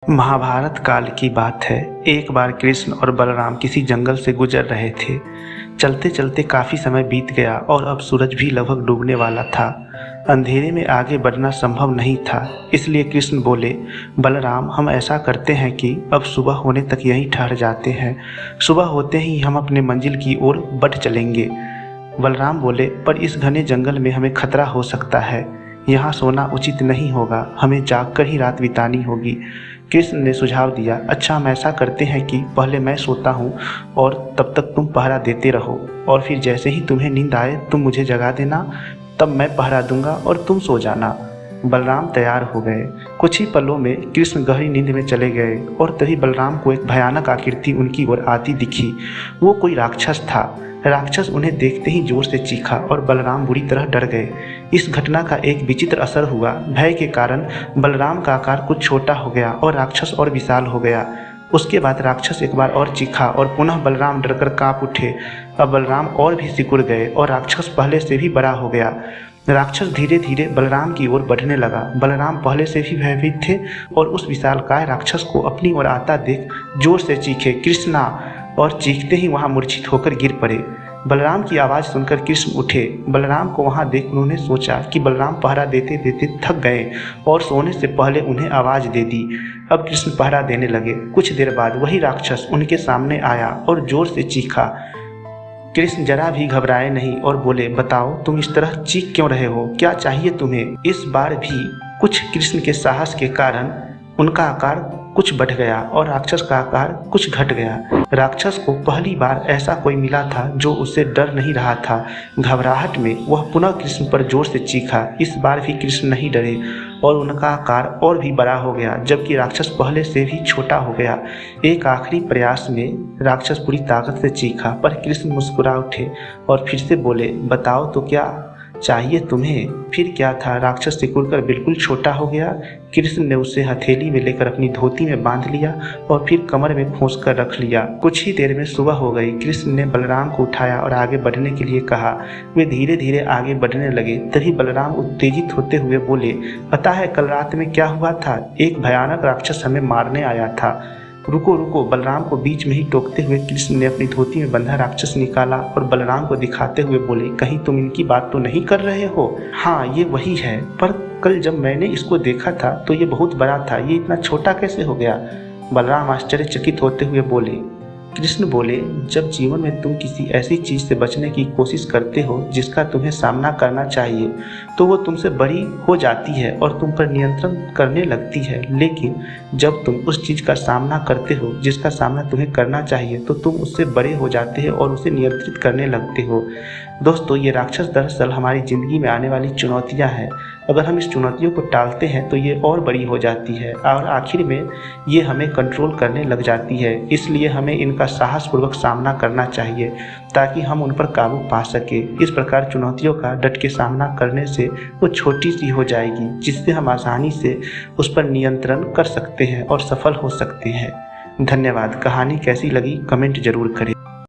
महाभारत काल की बात है। एक बार कृष्ण और बलराम किसी जंगल से गुजर रहे थे। चलते चलते काफ़ी समय बीत गया और अब सूरज भी लगभग डूबने वाला था। अंधेरे में आगे बढ़ना संभव नहीं था, इसलिए कृष्ण बोले, बलराम, हम ऐसा करते हैं कि अब सुबह होने तक यहीं ठहर जाते हैं। सुबह होते ही हम अपने मंजिल की ओर बढ़ चलेंगे। बलराम बोले, पर इस घने जंगल में हमें खतरा हो सकता है। यहाँ सोना उचित नहीं होगा, हमें जागकर ही रात बितानी होगी। कृष्ण ने सुझाव दिया, अच्छा, हम ऐसा करते हैं कि पहले मैं सोता हूँ और तब तक तुम पहरा देते रहो, और फिर जैसे ही तुम्हें नींद आए तुम मुझे जगा देना, तब मैं पहरा दूंगा और तुम सो जाना। बलराम तैयार हो गए। कुछ ही पलों में कृष्ण गहरी नींद में चले गए और तभी बलराम को एक भयानक आकृति उनकी ओर आती दिखी। वो कोई राक्षस था। राक्षस उन्हें देखते ही जोर से चीखा और बलराम बुरी तरह डर गए। इस घटना का एक विचित्र असर हुआ। भय के कारण बलराम का आकार कुछ छोटा हो गया और राक्षस और विशाल हो गया। उसके बाद राक्षस एक बार और चीखा और पुनः बलराम डरकर कांप उठे। अब बलराम और भी सिकुड़ गए और राक्षस पहले से भी बड़ा हो गया। राक्षस धीरे धीरे बलराम की ओर बढ़ने लगा। बलराम पहले से भी भयभीत थे और उस विशालकाय राक्षस को अपनी ओर आता देख जोर से चीखे, कृष्णा, और चीखते ही वहां मूर्छित होकर गिर पड़े। बलराम की आवाज़ सुनकर कृष्ण उठे। बलराम को वहां देख उन्होंने सोचा कि बलराम पहरा देते देते थक गए और सोने से पहले उन्हें आवाज़ दे दी। अब कृष्ण पहरा देने लगे। कुछ देर बाद वही राक्षस उनके सामने आया और जोर से चीखा। कृष्ण जरा भी घबराए नहीं और बोले, बताओ, तुम इस तरह चीख क्यों रहे हो? क्या चाहिए तुम्हें? इस बार भी कुछ कृष्ण के साहस के कारण उनका आकार कुछ बढ़ गया और राक्षस का आकार कुछ घट गया। राक्षस को पहली बार ऐसा कोई मिला था जो उससे डर नहीं रहा था। घबराहट में वह पुनः कृष्ण पर जोर से चीखा। इस बार भी कृष्ण नहीं डरे और उनका आकार और भी बड़ा हो गया, जबकि राक्षस पहले से भी छोटा हो गया। एक आखिरी प्रयास में राक्षस पूरी ताकत से चीखा, पर कृष्ण मुस्कुरा उठे और फिर से बोले, बताओ तो क्या चाहिए तुम्हें? फिर क्या था? राक्षस सिकुड़कर बिल्कुल छोटा हो गया। कृष्ण ने उसे हथेली में लेकर अपनी धोती में बांध लिया और फिर कमर में खोस कर रख लिया। कुछ ही देर में सुबह हो गई। कृष्ण ने बलराम को उठाया और आगे बढ़ने के लिए कहा। वे धीरे धीरे आगे बढ़ने लगे। तभी बलराम उत्तेजित होते हुए बोले, पता है कल रात में क्या हुआ था? एक भयानक राक्षस हमें मारने आया था। रुको रुको, बलराम को बीच में ही टोकते हुए कृष्ण ने अपनी धोती में बंधा राक्षस निकाला और बलराम को दिखाते हुए बोले, कहीं तुम इनकी बात तो नहीं कर रहे हो? हाँ, ये वही है, पर कल जब मैंने इसको देखा था तो ये बहुत बड़ा था, ये इतना छोटा कैसे हो गया? बलराम आश्चर्यचकित होते हुए बोले। कृष्ण बोले, जब जीवन में तुम किसी ऐसी चीज से बचने की कोशिश करते हो जिसका तुम्हें सामना करना चाहिए, तो वो तुमसे बड़ी हो जाती है और तुम पर नियंत्रण करने लगती है। लेकिन जब तुम उस चीज का सामना करते हो जिसका सामना तुम्हें करना चाहिए, तो तुम उससे बड़े हो जाते हो और उसे नियंत्रित करने लगते हो। दोस्तों, ये राक्षस दरअसल हमारी जिंदगी में आने वाली चुनौतियां हैं। अगर हम इस चुनौतियों को टालते हैं तो ये और बड़ी हो जाती है और आखिर में ये हमें कंट्रोल करने लग जाती है। इसलिए हमें इनका साहसपूर्वक सामना करना चाहिए ताकि हम उन पर काबू पा सके। इस प्रकार चुनौतियों का डट के सामना करने से वो छोटी सी हो जाएगी, जिससे हम आसानी से उस पर नियंत्रण कर सकते हैं और सफल हो सकते हैं। धन्यवाद। कहानी कैसी लगी कमेंट जरूर करें।